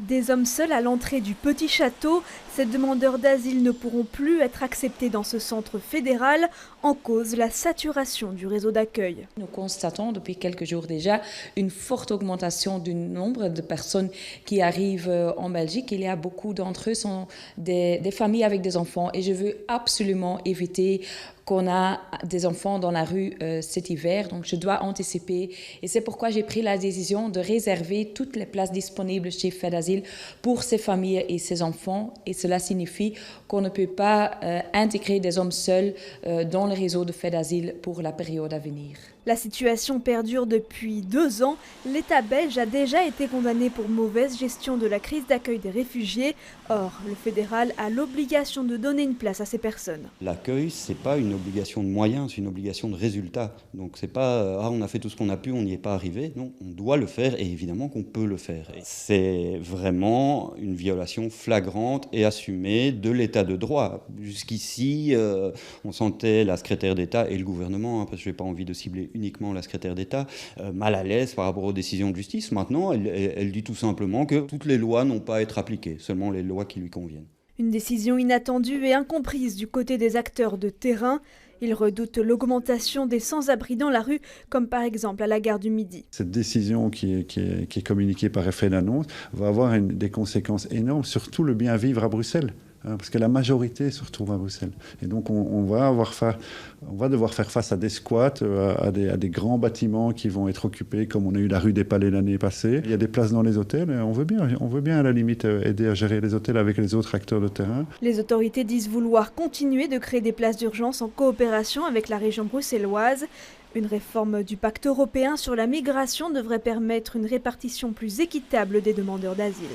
Des hommes seuls à l'entrée du petit château, ces demandeurs d'asile ne pourront plus être acceptés dans ce centre fédéral, en cause la saturation du réseau d'accueil. Nous constatons depuis quelques jours déjà une forte augmentation du nombre de personnes qui arrivent en Belgique. Il y a beaucoup d'entre eux sont des familles avec des enfants et je veux absolument éviter qu'on a des enfants dans la rue cet hiver, donc je dois anticiper. Et c'est pourquoi j'ai pris la décision de réserver toutes les places disponibles chez FedAsile pour ces familles et ces enfants. Et cela signifie qu'on ne peut pas intégrer des hommes seuls dans le réseau de FedAsile pour la période à venir. La situation perdure depuis 2 ans. L'État belge a déjà été condamné pour mauvaise gestion de la crise d'accueil des réfugiés. Or, le fédéral a l'obligation de donner une place à ces personnes. L'accueil, c'est pas une obligation de moyens, c'est une obligation de résultat. Donc c'est pas on a fait tout ce qu'on a pu, on n'y est pas arrivé. Non, on doit le faire et évidemment qu'on peut le faire. Et c'est vraiment une violation flagrante et assumée de l'état de droit. Jusqu'ici, on sentait la secrétaire d'État et le gouvernement, parce que je n'ai pas envie de cibler uniquement la secrétaire d'État, mal à l'aise par rapport aux décisions de justice. Maintenant, elle dit tout simplement que toutes les lois n'ont pas à être appliquées, seulement les lois qui lui conviennent. Une décision inattendue et incomprise du côté des acteurs de terrain. Ils redoutent l'augmentation des sans-abri dans la rue, comme par exemple à la gare du Midi. Cette décision qui est communiquée par effet d'annonce va avoir des conséquences énormes, surtout le bien vivre à Bruxelles. Parce que la majorité se retrouve à Bruxelles. Et donc on va devoir faire face à des squats, à des grands bâtiments qui vont être occupés, comme on a eu la rue des Palais l'année passée. Il y a des places dans les hôtels, et on veut bien à la limite aider à gérer les hôtels avec les autres acteurs de terrain. Les autorités disent vouloir continuer de créer des places d'urgence en coopération avec la région bruxelloise. Une réforme du pacte européen sur la migration devrait permettre une répartition plus équitable des demandeurs d'asile.